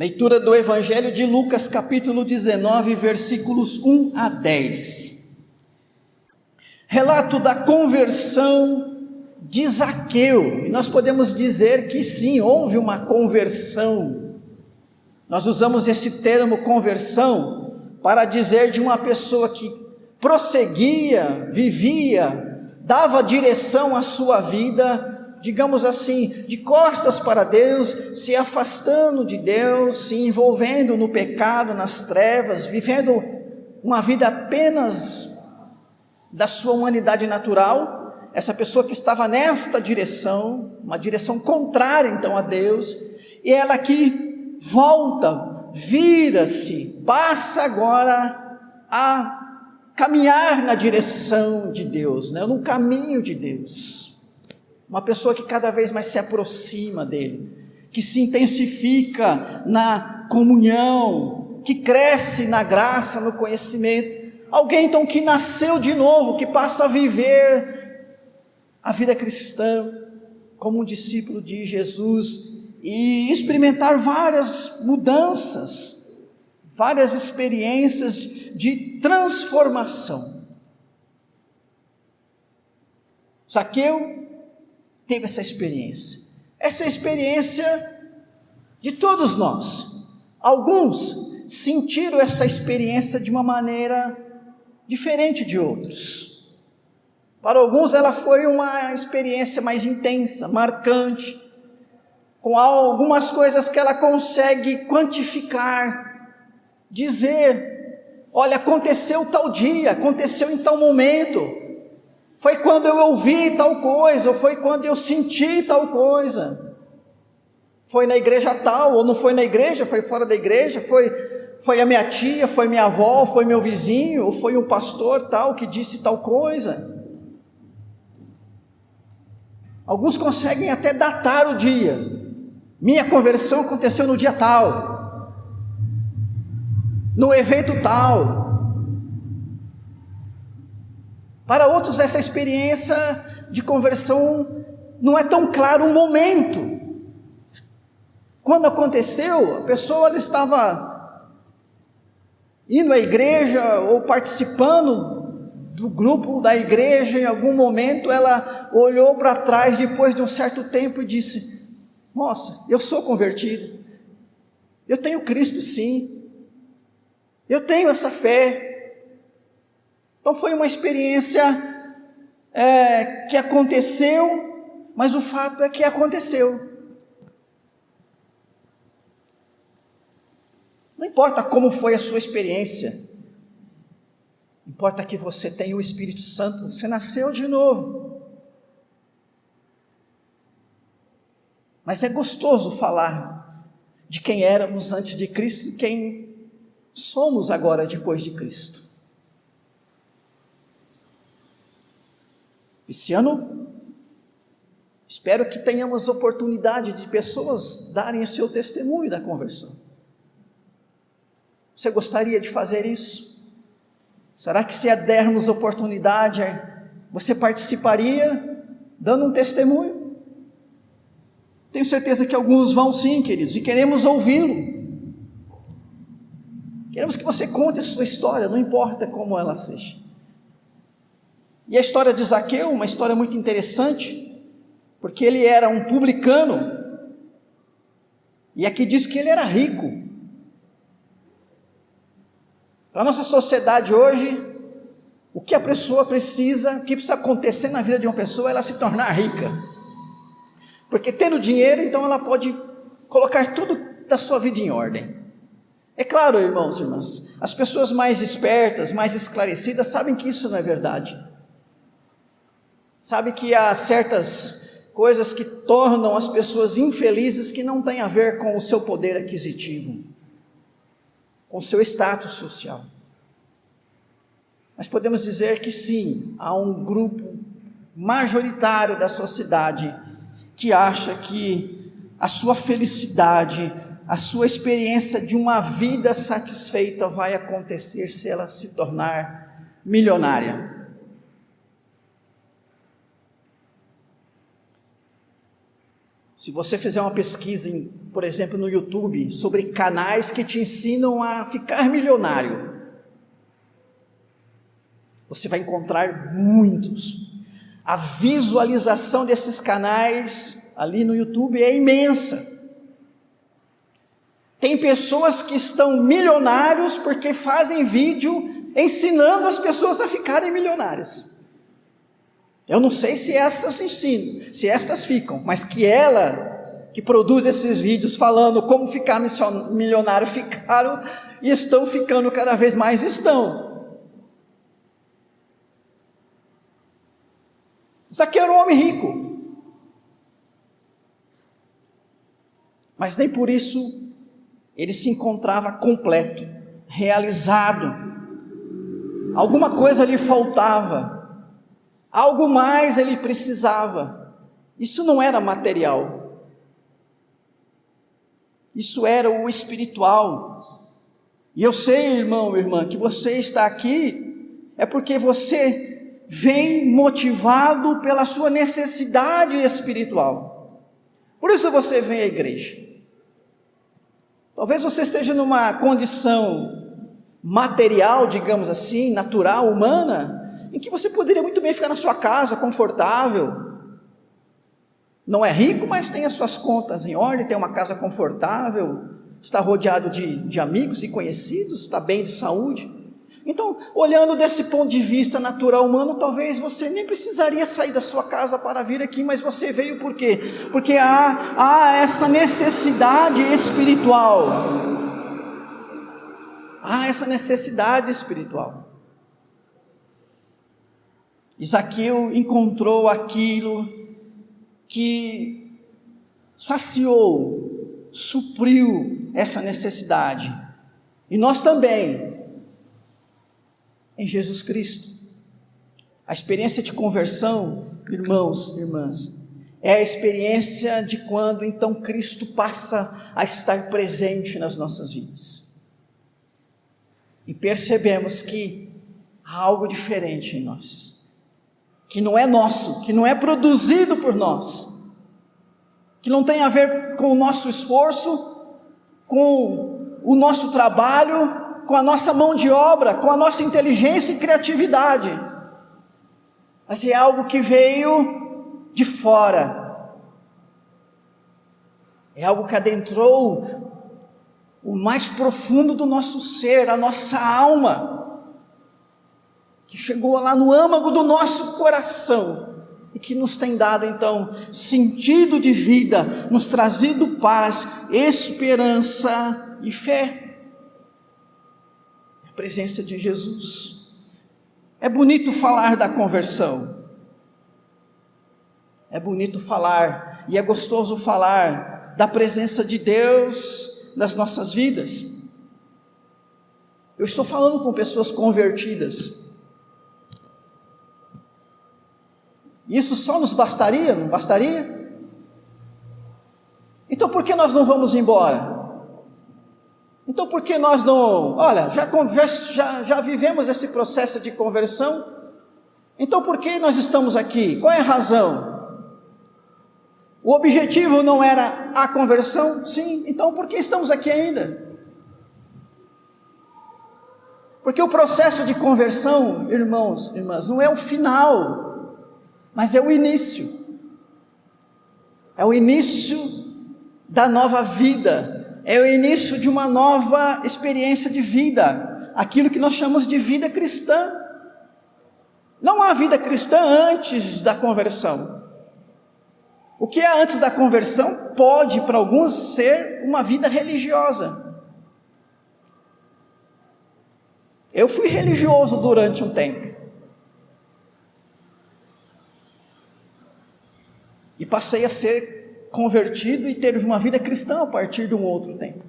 Leitura do Evangelho de Lucas, capítulo 19, versículos 1 a 10. Relato da conversão de Zaqueu. E nós podemos dizer que sim, houve uma conversão. Nós usamos esse termo conversão para dizer de uma pessoa que prosseguia, vivia, dava direção à sua vida, digamos assim, de costas para Deus, se afastando de Deus, se envolvendo no pecado, nas trevas, vivendo uma vida apenas da sua humanidade natural. Essa pessoa que estava nesta direção, uma direção contrária então a Deus, e ela que volta, vira-se, passa agora a caminhar na direção de Deus, no caminho de Deus. Uma pessoa que cada vez mais se aproxima dele, que se intensifica na comunhão, que cresce na graça, no conhecimento. Alguém então que nasceu de novo, que passa a viver a vida cristã como um discípulo de Jesus e experimentar várias mudanças, várias experiências de transformação. Zaqueu teve essa experiência de todos nós. Alguns sentiram essa experiência de uma maneira diferente de outros. Para alguns ela foi uma experiência mais intensa, marcante, com algumas coisas que ela consegue quantificar, dizer: olha, aconteceu tal dia, aconteceu em tal momento, foi quando eu ouvi tal coisa, ou foi quando eu senti tal coisa, foi na igreja tal, ou não foi na igreja, foi fora da igreja, foi a minha tia, foi minha avó, foi meu vizinho, ou foi um pastor tal que disse tal coisa. Alguns conseguem até datar o dia: minha conversão aconteceu no dia tal, no evento tal. Para outros, essa experiência de conversão não é tão claro o momento. Quando aconteceu, a pessoa ela estava indo à igreja ou participando do grupo da igreja. Em algum momento ela olhou para trás depois de um certo tempo e disse: nossa, eu sou convertido, eu tenho Cristo sim, eu tenho essa fé. Então foi uma experiência que aconteceu, mas o fato é que aconteceu. Não importa como foi a sua experiência, importa que você tenha o Espírito Santo, você nasceu de novo. Mas é gostoso falar de quem éramos antes de Cristo e quem somos agora depois de Cristo. Esse ano, espero que tenhamos oportunidade de pessoas darem o seu testemunho da conversão. Você gostaria de fazer isso? Será que se dermos oportunidade, você participaria dando um testemunho? Tenho certeza que alguns vão sim, queridos, e queremos ouvi-lo. Queremos que você conte a sua história, não importa como ela seja. E a história de Zaqueu, uma história muito interessante, porque ele era um publicano, e aqui diz que ele era rico. Para a nossa sociedade hoje, o que a pessoa precisa, o que precisa acontecer na vida de uma pessoa é ela se tornar rica, porque tendo dinheiro, então ela pode colocar tudo da sua vida em ordem. É claro, irmãos e irmãs, as pessoas mais espertas, mais esclarecidas, sabem que isso não é verdade. Sabe que há certas coisas que tornam as pessoas infelizes que não têm a ver com o seu poder aquisitivo, com o seu status social. Mas podemos dizer que sim, há um grupo majoritário da sociedade que acha que a sua felicidade, a sua experiência de uma vida satisfeita vai acontecer se ela se tornar milionária. Se você fizer uma pesquisa, por exemplo, no YouTube, sobre canais que te ensinam a ficar milionário, você vai encontrar muitos. A visualização desses canais ali no YouTube é imensa. Tem pessoas que estão milionários porque fazem vídeo ensinando as pessoas a ficarem milionárias. Eu não sei se estas ensinam, se estas ficam, mas que ela, que produz esses vídeos falando como ficar milionário, ficaram e estão ficando cada vez mais, estão. Zaqueu era um homem rico, mas nem por isso ele se encontrava completo, realizado. Alguma coisa lhe faltava. Algo mais ele precisava. Isso não era material. Isso era o espiritual. E eu sei, irmão, irmã, que você está aqui é porque você vem motivado pela sua necessidade espiritual. Por isso você vem à igreja. Talvez você esteja numa condição material, digamos assim, natural, humana, em que você poderia muito bem ficar na sua casa, confortável. Não é rico, mas tem as suas contas em ordem, tem uma casa confortável, está rodeado de amigos e conhecidos, está bem de saúde. Então, olhando desse ponto de vista natural humano, talvez você nem precisaria sair da sua casa para vir aqui, mas você veio por quê? Porque há essa necessidade espiritual. Há essa necessidade espiritual. Zaqueu encontrou aquilo que saciou, supriu essa necessidade. E nós também, em Jesus Cristo. A experiência de conversão, irmãos, irmãs, é a experiência de quando então Cristo passa a estar presente nas nossas vidas. E percebemos que há algo diferente em nós, que não é nosso, que não é produzido por nós, que não tem a ver com o nosso esforço, com o nosso trabalho, com a nossa mão de obra, com a nossa inteligência e criatividade, mas é algo que veio de fora, é algo que adentrou o mais profundo do nosso ser, a nossa alma, que chegou lá no âmago do nosso coração, e que nos tem dado então sentido de vida, nos trazido paz, esperança e fé. A presença de Jesus. É bonito falar da conversão, é bonito falar, e é gostoso falar da presença de Deus nas nossas vidas. Eu estou falando com pessoas convertidas. Isso só nos bastaria? Não bastaria? Então por que nós não vamos embora? Então por que nós não... Olha, já vivemos esse processo de conversão, então por que nós estamos aqui? Qual é a razão? O objetivo não era a conversão? Sim, então por que estamos aqui ainda? Porque o processo de conversão, irmãos, irmãs, não é o final, mas é o início. É o início da nova vida, é o início de uma nova experiência de vida, aquilo que nós chamamos de vida cristã. Não há vida cristã antes da conversão. O que é antes da conversão pode, para alguns, ser uma vida religiosa. Eu fui religioso durante um tempo, e passei a ser convertido e ter uma vida cristã a partir de um outro tempo.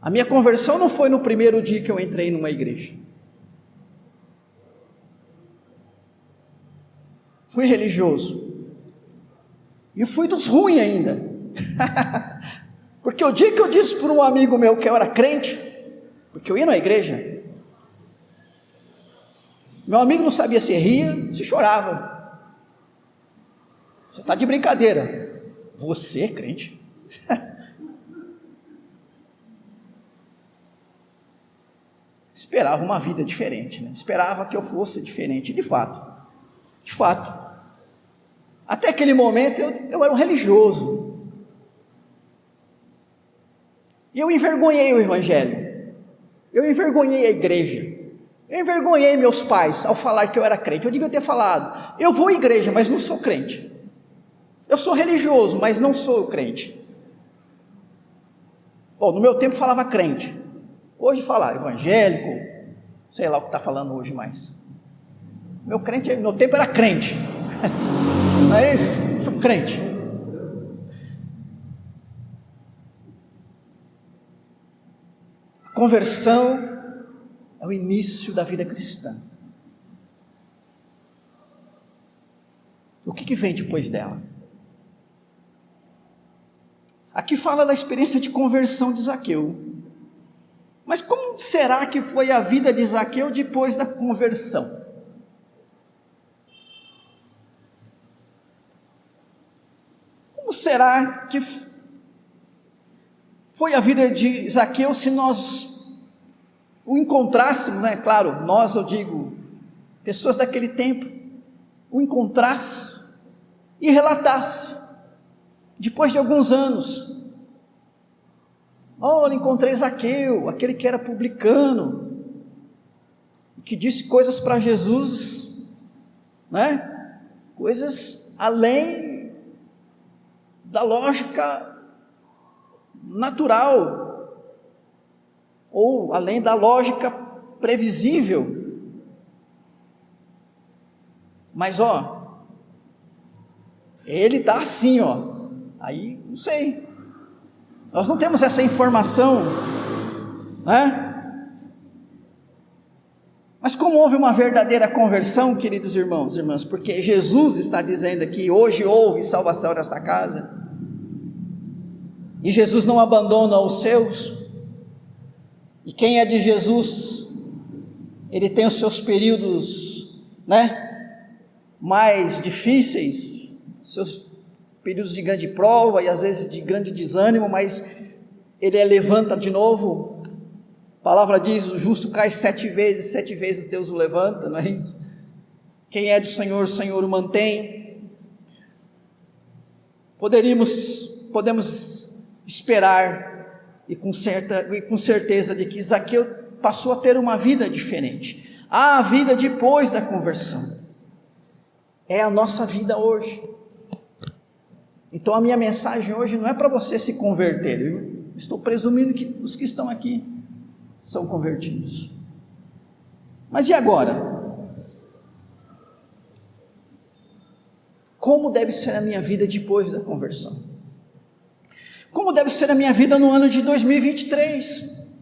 A minha conversão não foi no primeiro dia que eu entrei numa igreja. Fui religioso, e fui dos ruins ainda, porque o dia que eu disse para um amigo meu que eu era crente, porque eu ia na igreja, meu amigo não sabia se ria, se chorava. Você está de brincadeira. Você é crente? Esperava uma vida diferente, né? Esperava que eu fosse diferente, de fato. De fato. Até aquele momento eu era um religioso. E eu envergonhei o Evangelho. Eu envergonhei a igreja. Eu envergonhei meus pais ao falar que eu era crente. Eu devia ter falado: eu vou à igreja, mas não sou crente. Eu sou religioso, mas não sou crente. Bom, no meu tempo falava crente. Hoje fala evangélico, sei lá o que está falando hoje mais. Meu tempo era crente. Não é isso? Sou crente. A conversão é o início da vida cristã. O que vem depois dela? Aqui fala da experiência de conversão de Zaqueu. Mas como será que foi a vida de Zaqueu depois da conversão? Como será que foi a vida de Zaqueu se nós o encontrássemos, né? Claro, nós, eu digo, pessoas daquele tempo, o encontrasse e relatasse, depois de alguns anos: olha, encontrei Zaqueu, aquele que era publicano, que disse coisas para Jesus, né? Coisas além da lógica natural, ou além da lógica previsível. Mas ele está assim, aí não sei, nós não temos essa informação, né? Mas como houve uma verdadeira conversão, queridos irmãos e irmãs, porque Jesus está dizendo aqui: hoje houve salvação nesta casa, e Jesus não abandona os seus, e quem é de Jesus, ele tem os seus períodos, né, mais difíceis, seus períodos de grande prova, e às vezes de grande desânimo, mas ele levanta de novo. A palavra diz: o justo cai 7 vezes Deus o levanta, não é isso? Quem é do Senhor, o Senhor o mantém. Podemos esperar e com certeza de que Zaqueu passou a ter uma vida diferente. A vida depois da conversão é a nossa vida hoje. Então a minha mensagem hoje não é para você se converter. Eu estou presumindo que os que estão aqui são convertidos. Mas e agora? Como deve ser a minha vida depois da conversão? Como deve ser a minha vida no ano de 2023?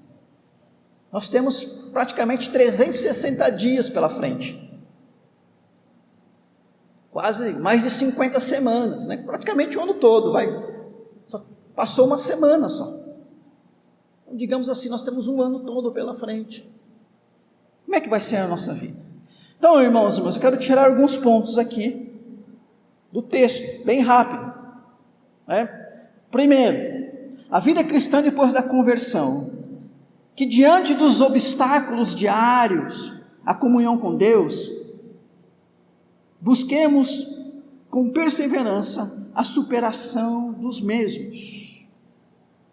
Nós temos praticamente 360 dias pela frente. Quase mais de 50 semanas, né? Praticamente o ano todo, só passou uma semana só. Então, digamos assim, nós temos um ano todo pela frente. Como é que vai ser a nossa vida? Então, irmãos e irmãs, eu quero tirar alguns pontos aqui do texto, bem rápido, né? Primeiro, a vida cristã depois da conversão, que diante dos obstáculos diários à comunhão com Deus, busquemos com perseverança a superação dos mesmos.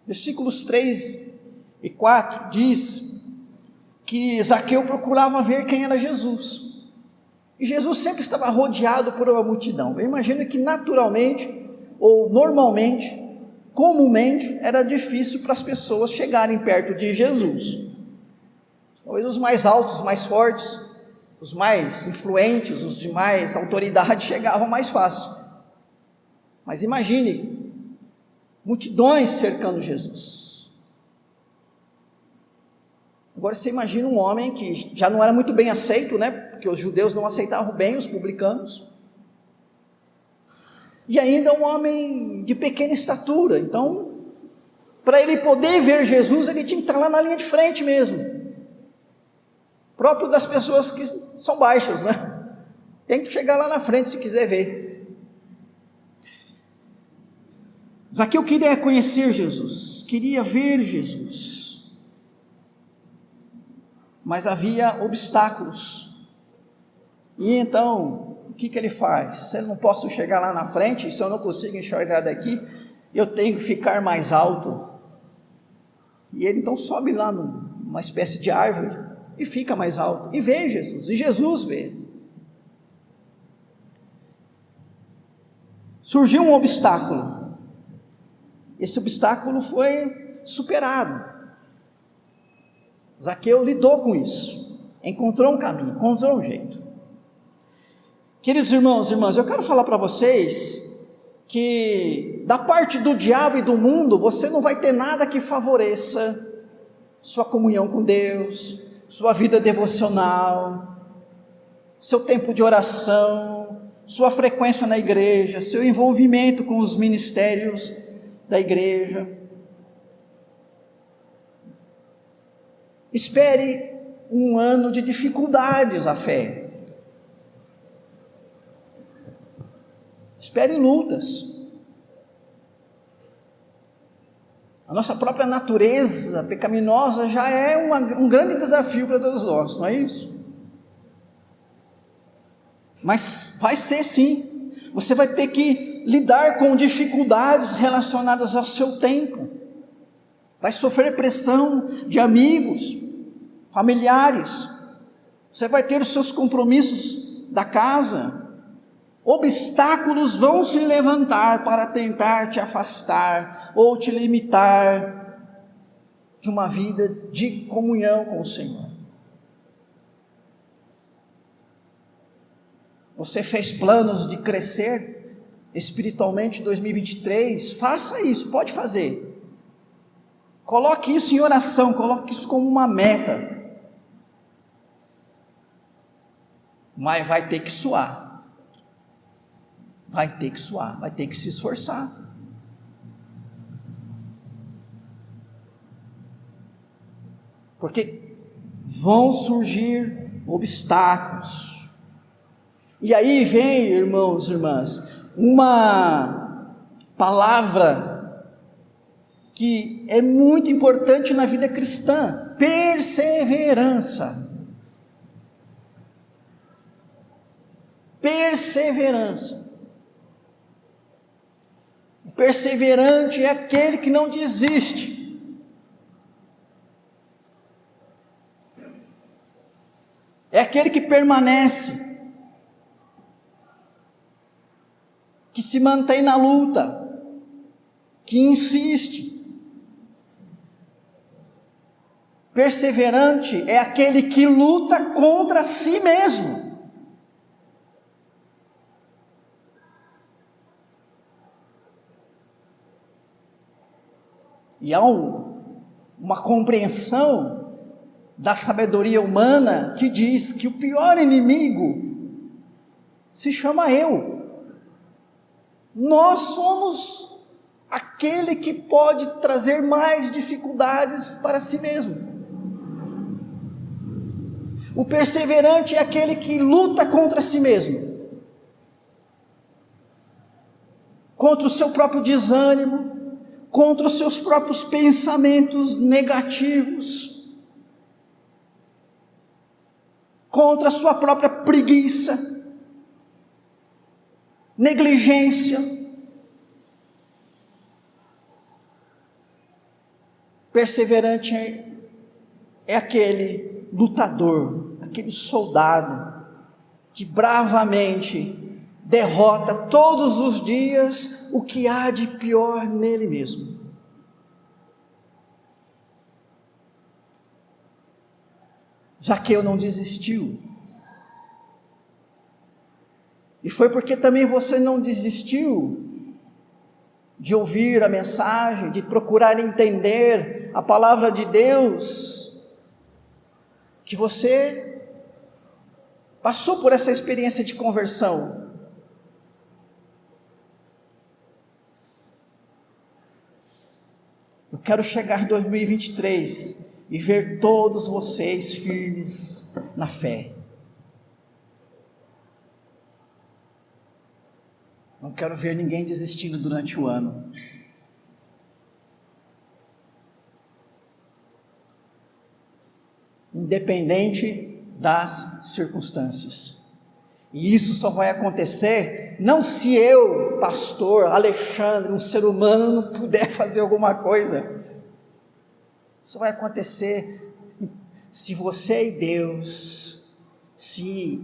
Versículos 3 e 4 diz que Zaqueu procurava ver quem era Jesus, e Jesus sempre estava rodeado por uma multidão. Eu imagino que naturalmente, ou normalmente, comumente, era difícil para as pessoas chegarem perto de Jesus. Talvez os mais altos, os mais fortes, os mais influentes, os de mais autoridade chegavam mais fácil. Mas imagine, multidões cercando Jesus. Agora você imagina um homem que já não era muito bem aceito, né? Porque os judeus não aceitavam bem os publicanos. E ainda um homem de pequena estatura. Então, para ele poder ver Jesus, ele tinha que estar lá na linha de frente mesmo. Próprio das pessoas que são baixas, né? Tem que chegar lá na frente se quiser ver. Zaqueu queria conhecer Jesus, queria ver Jesus, mas havia obstáculos. E então, o que ele faz? Se eu não posso chegar lá na frente, se eu não consigo enxergar daqui, eu tenho que ficar mais alto. E ele então sobe lá numa espécie de árvore e fica mais alto e vê Jesus, e Jesus vê. Surgiu um obstáculo. Esse obstáculo foi superado. Zaqueu lidou com isso, encontrou um caminho, encontrou um jeito. Queridos irmãos e irmãs, eu quero falar para vocês que da parte do diabo e do mundo, você não vai ter nada que favoreça sua comunhão com Deus, sua vida devocional, seu tempo de oração, sua frequência na igreja, seu envolvimento com os ministérios da igreja. Espere um ano de dificuldades à fé. Espere lutas. A nossa própria natureza pecaminosa já é um grande desafio para todos nós, não é isso? Mas vai ser sim. Você vai ter que lidar com dificuldades relacionadas ao seu tempo. Vai sofrer pressão de amigos, familiares. Você vai ter os seus compromissos da casa. Obstáculos vão se levantar para tentar te afastar ou te limitar de uma vida de comunhão com o Senhor. Você fez planos de crescer espiritualmente em 2023? Faça isso, pode fazer. Coloque isso em oração, coloque isso como uma meta. Mas vai ter que suar. Vai ter que suar, vai ter que se esforçar. Porque vão surgir obstáculos. E aí vem, irmãos e irmãs, uma palavra que é muito importante na vida cristã: perseverança. Perseverança. O perseverante é aquele que não desiste. É aquele que permanece, que se mantém na luta, que insiste. Perseverante é aquele que luta contra si mesmo. E há uma compreensão da sabedoria humana que diz que o pior inimigo se chama eu. Nós somos aquele que pode trazer mais dificuldades para si mesmo. O perseverante é aquele que luta contra si mesmo, contra o seu próprio desânimo, contra os seus próprios pensamentos negativos, contra a sua própria preguiça, negligência. Perseverante é aquele lutador, aquele soldado que bravamente derrota todos os dias o que há de pior nele mesmo. Zaqueu não desistiu. E foi porque também você não desistiu de ouvir a mensagem, de procurar entender a palavra de Deus, que você passou por essa experiência de conversão. Eu quero chegar em 2023 e ver todos vocês firmes na fé. Não quero ver ninguém desistindo durante o ano. independente das circunstâncias. E isso só vai acontecer, não se eu, pastor Alexandre, um ser humano, puder fazer alguma coisa. Isso vai acontecer se você e Deus se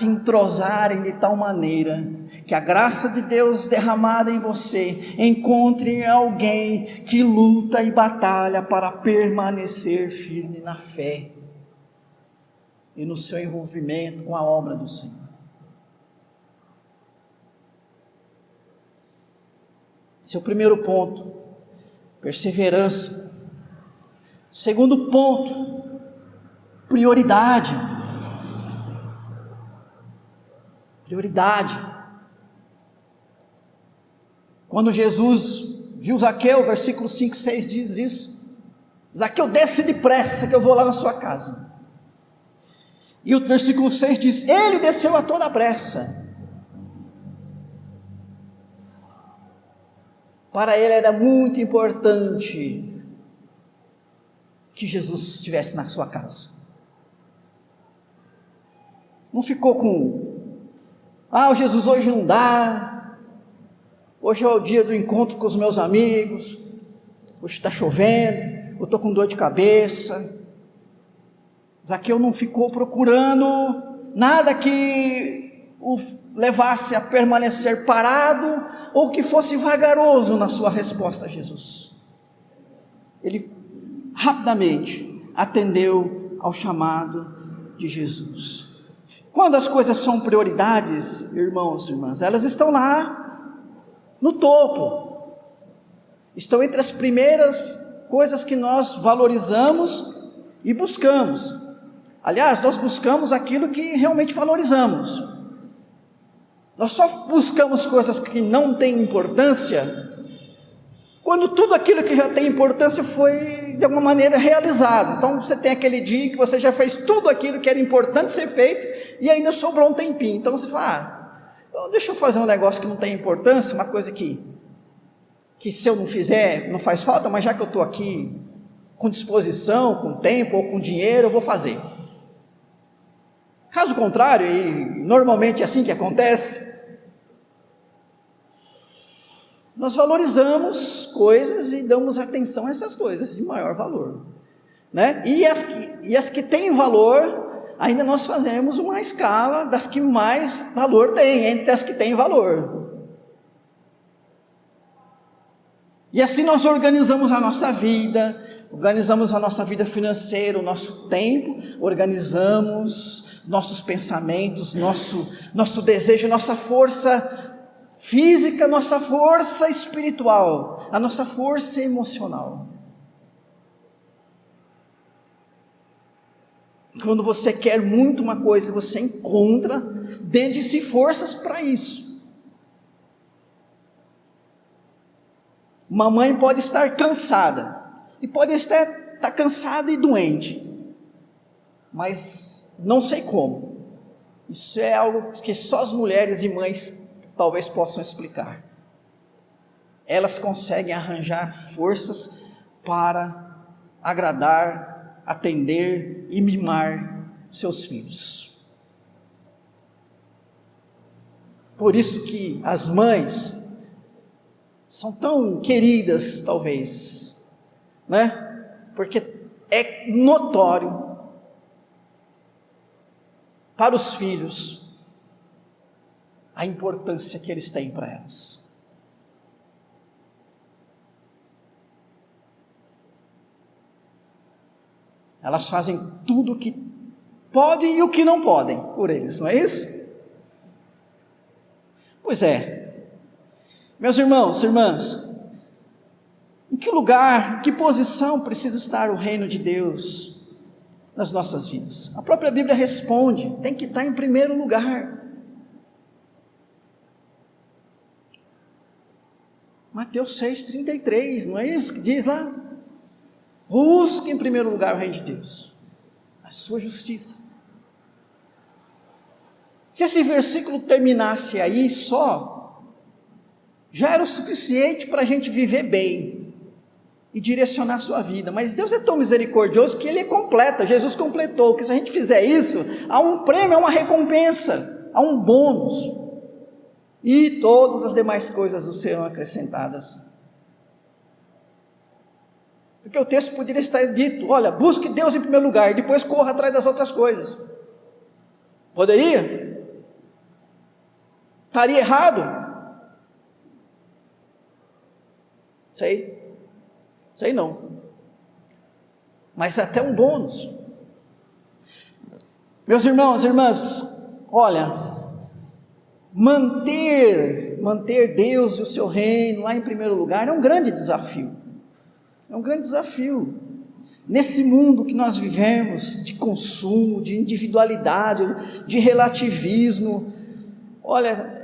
entrosarem de tal maneira que a graça de Deus derramada em você encontre alguém que luta e batalha para permanecer firme na fé e no seu envolvimento com a obra do Senhor. Esse é o primeiro ponto, perseverança. Segundo ponto, prioridade. Prioridade. Quando Jesus viu Zaqueu, versículo 5 e 6 diz isso: Zaqueu, desce depressa que eu vou lá na sua casa. E o versículo 6 diz: ele desceu a toda pressa. Para ele era muito importante que Jesus estivesse na sua casa. Não ficou com: Jesus, hoje não dá, hoje é o dia do encontro com os meus amigos, hoje está chovendo, eu estou com dor de cabeça. Zaqueu não ficou procurando nada que o levasse a permanecer parado, ou que fosse vagaroso na sua resposta a Jesus. Ele rapidamente atendeu ao chamado de Jesus. Quando as coisas são prioridades, irmãos e irmãs, elas estão lá no topo, estão entre as primeiras coisas que nós valorizamos e buscamos. Aliás, nós buscamos aquilo que realmente valorizamos. Nós só buscamos coisas que não têm importância quando tudo aquilo que já tem importância foi de alguma maneira realizado. Então você tem aquele dia em que você já fez tudo aquilo que era importante ser feito e ainda sobrou um tempinho. Então você fala: então deixa eu fazer um negócio que não tem importância, uma coisa que se eu não fizer não faz falta, mas já que eu estou aqui com disposição, com tempo ou com dinheiro, eu vou fazer. Caso contrário, e normalmente é assim que acontece, nós valorizamos coisas e damos atenção a essas coisas de maior valor, né? E as que têm valor, ainda nós fazemos uma escala das que mais valor têm, entre as que têm valor. E assim nós organizamos a nossa vida financeira, o nosso tempo, organizamos nossos pensamentos, nosso desejo, nossa força física, nossa força espiritual, a nossa força emocional. Quando você quer muito uma coisa, você encontra dentro de si forças para isso. Uma mãe pode estar cansada, e pode estar cansada e doente, mas não sei como. Isso é algo que só as mulheres e mães talvez possam explicar. Elas conseguem arranjar forças para agradar, atender e mimar seus filhos. Por isso que as mães são tão queridas, talvez, né? Porque é notório para os filhos a importância que eles têm para elas. Elas fazem tudo o que podem e o que não podem por eles, não é isso? Pois é, meus irmãos e irmãs, em que lugar, em que posição precisa estar o reino de Deus nas nossas vidas? A própria Bíblia responde: tem que estar em primeiro lugar. Mateus 6,33, não é isso que diz lá? Busque em primeiro lugar o reino de Deus, a sua justiça. Se esse versículo terminasse aí só, já era o suficiente para a gente viver bem. e direcionar a sua vida. Mas Deus é tão misericordioso que Ele completa, Jesus completou, que se a gente fizer isso, há um prêmio, há uma recompensa, há um bônus, e todas as demais coisas nos serão acrescentadas. Porque o texto poderia estar dito: olha, busque Deus em primeiro lugar, e depois corra atrás das outras coisas. Poderia? Estaria errado? Sei não. Mas até um bônus. Meus irmãos e irmãs, olha, manter Deus e o seu reino lá em primeiro lugar é um grande desafio. É um grande desafio. Nesse mundo que nós vivemos, de consumo, de individualidade, de relativismo, olha,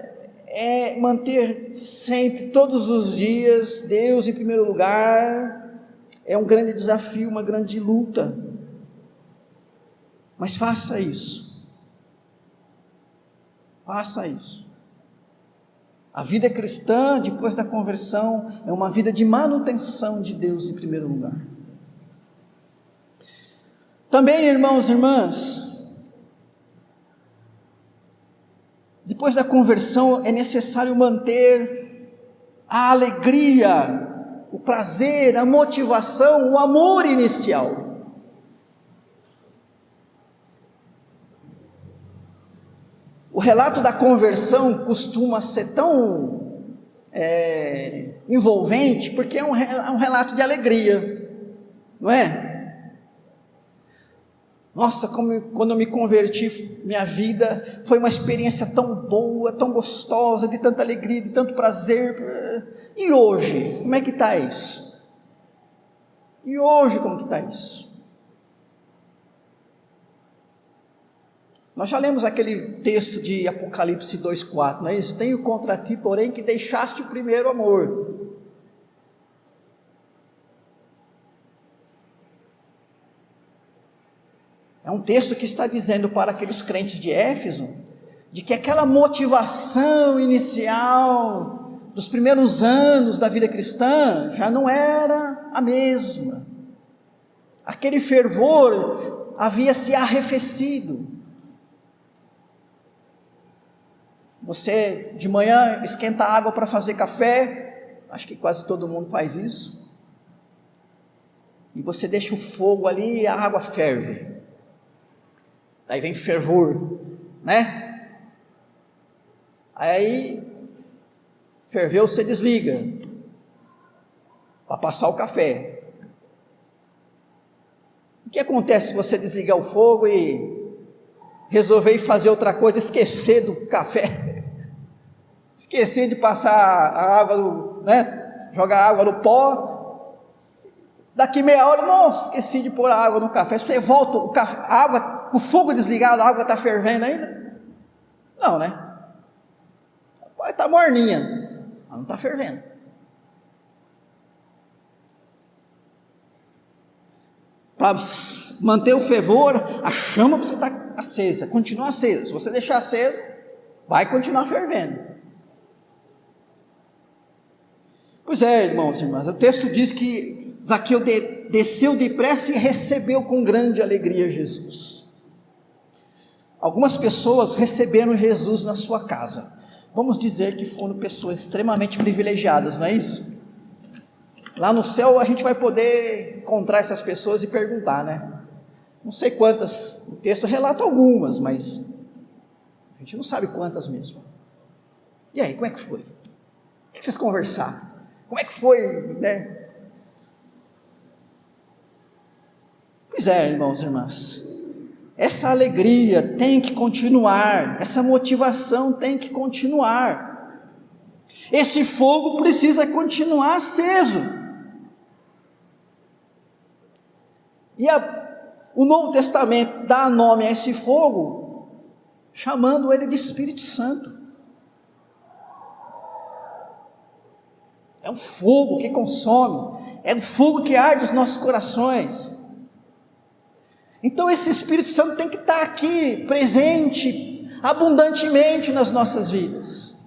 manter sempre, todos os dias, Deus em primeiro lugar, é um grande desafio, uma grande luta. Mas faça isso. Faça isso. A vida cristã, depois da conversão, é uma vida de manutenção de Deus em primeiro lugar. Também, irmãos e irmãs, depois da conversão é necessário manter a alegria, o prazer, a motivação, o amor inicial. O relato da conversão costuma ser tão envolvente, porque é um relato de alegria, não é? Nossa, quando eu me converti, minha vida foi uma experiência tão boa, tão gostosa, de tanta alegria, de tanto prazer. E hoje, como é que está isso? E hoje, como que está isso? Nós já lemos aquele texto de Apocalipse 2,4, não é isso? Tenho contra ti, porém, que deixaste o primeiro amor. É um texto que está dizendo para aqueles crentes de Éfeso, de que aquela motivação inicial, dos primeiros anos da vida cristã, já não era a mesma. Aquele fervor havia se arrefecido. Você de manhã esquenta água para fazer café, acho que quase todo mundo faz isso, e você deixa o fogo ali e a água ferve, daí vem fervor, né? Aí ferveu, você desliga para passar o café. O que acontece se você desligar o fogo e resolver ir fazer outra coisa, esquecer do café, esquecer de passar a água, jogar água no pó, daqui meia hora, nossa, esqueci de pôr a água no café, você volta, o fogo desligado, a água está fervendo ainda? Não, né? Pode estar morninha, mas não está fervendo. Para manter o fervor, a chama precisa estar acesa, continua acesa. Se você deixar acesa, vai continuar fervendo. Pois é, irmãos e irmãs, o texto diz que Zaqueu desceu depressa e recebeu com grande alegria Jesus. Algumas pessoas receberam Jesus na sua casa. Vamos dizer que foram pessoas extremamente privilegiadas, não é isso? Lá no céu a gente vai poder encontrar essas pessoas e perguntar, né? Não sei quantas, o texto relata algumas, mas a gente não sabe quantas mesmo. E aí, como é que foi? O que vocês conversaram? Como é que foi, né? Pois é, irmãos e irmãs, essa alegria tem que continuar, essa motivação tem que continuar, esse fogo precisa continuar aceso. E o Novo Testamento dá nome a esse fogo, chamando ele de Espírito Santo. É um fogo que consome, é um fogo que arde os nossos corações. Então esse Espírito Santo tem que estar aqui, presente, abundantemente nas nossas vidas.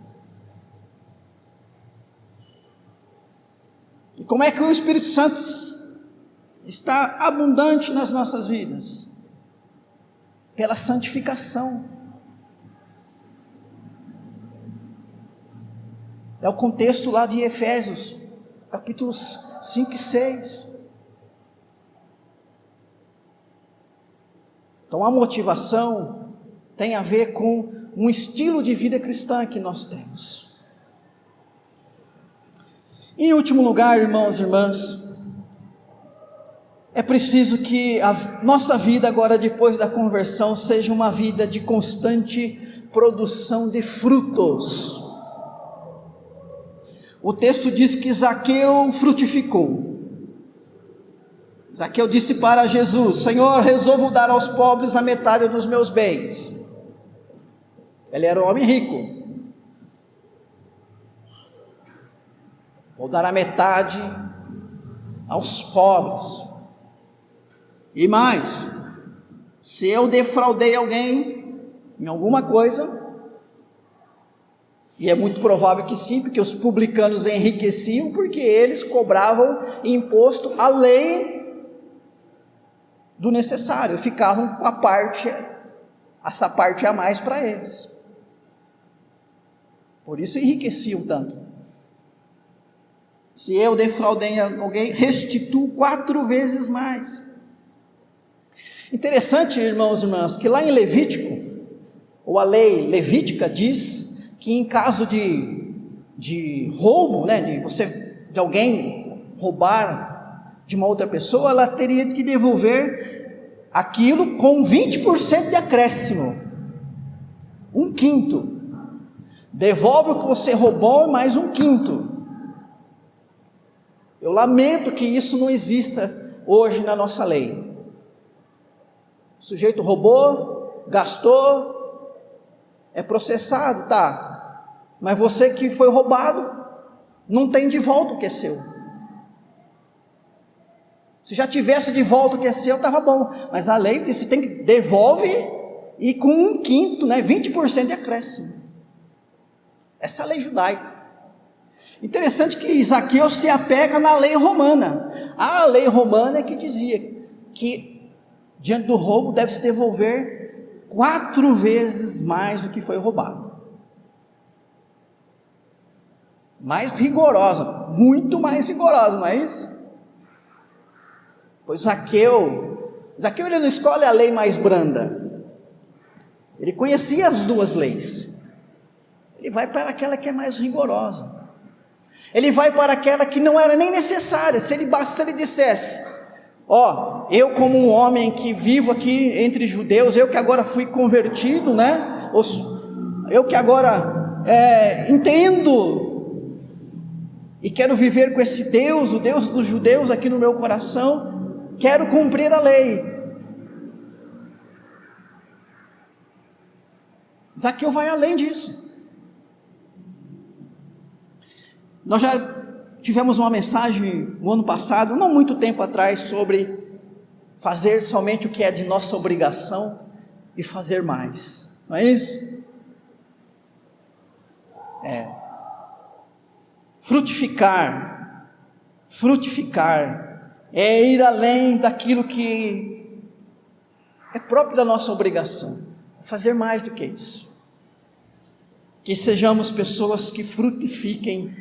E como é que o Espírito Santo está abundante nas nossas vidas? Pela santificação. É o contexto lá de Efésios, capítulos 5 e 6. Então a motivação tem a ver com um estilo de vida cristã que nós temos. Em último lugar, irmãos e irmãs, é preciso que a nossa vida agora, depois da conversão, seja uma vida de constante produção de frutos. O texto diz que Zaqueu frutificou. Zaqueu disse para Jesus: Senhor, resolvo dar aos pobres a metade dos meus bens. Ele era um homem rico. Vou dar a metade aos pobres. E mais, se eu defraudei alguém em alguma coisa, e é muito provável que sim, porque os publicanos enriqueciam, porque eles cobravam imposto além do necessário, ficavam com essa parte a mais para eles. Por isso enriqueciam tanto. Se eu defraudei alguém, restituo 4 vezes mais. Interessante, irmãos e irmãs, que lá em Levítico, ou a lei levítica diz que em caso de roubo, de alguém roubar de uma outra pessoa, ela teria que devolver aquilo com 20% de acréscimo, 1/5. Devolve o que você roubou mais 1/5. Eu lamento que isso não exista hoje na nossa lei. O sujeito roubou, gastou, é processado, tá? Mas você que foi roubado, não tem de volta o que é seu. Se já tivesse de volta o que é seu, estava bom. Mas a lei diz que você tem que devolve e com 1/5, 20% de acréscimo. Essa é a lei judaica. Interessante que Zaqueu se apega na lei romana. A lei romana é que dizia que diante do roubo deve-se devolver 4 vezes mais do que foi roubado. Mais rigorosa, muito mais rigorosa, não é isso? Pois Zaqueu ele não escolhe a lei mais branda. Ele conhecia as 2 leis. Ele vai para aquela que é mais rigorosa. Ele vai para aquela que não era nem necessária. Se ele dissesse: eu como um homem que vivo aqui entre judeus, eu que agora fui convertido, eu que agora entendo e quero viver com esse Deus, o Deus dos judeus aqui no meu coração, quero cumprir a lei. Zaqueu vai além disso. Nós já tivemos uma mensagem no ano passado, não muito tempo atrás, sobre fazer somente o que é de nossa obrigação e fazer mais, não é isso? Frutificar é ir além daquilo que é próprio da nossa obrigação, fazer mais do que isso. Que sejamos pessoas que frutifiquem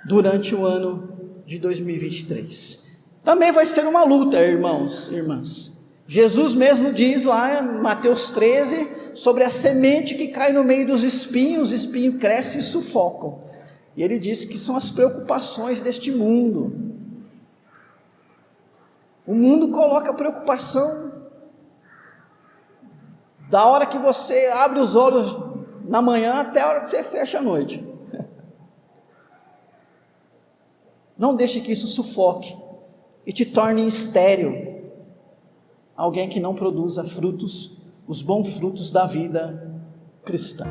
durante o ano de 2023. Também vai ser uma luta, irmãos e irmãs. Jesus mesmo diz lá em Mateus 13 sobre a semente que cai no meio dos espinhos, os espinhos crescem e sufocam. E ele diz que são as preocupações deste mundo. O mundo coloca preocupação da hora que você abre os olhos na manhã até a hora que você fecha à noite. Não deixe que isso sufoque e te torne estéril, alguém que não produza frutos, os bons frutos da vida cristã.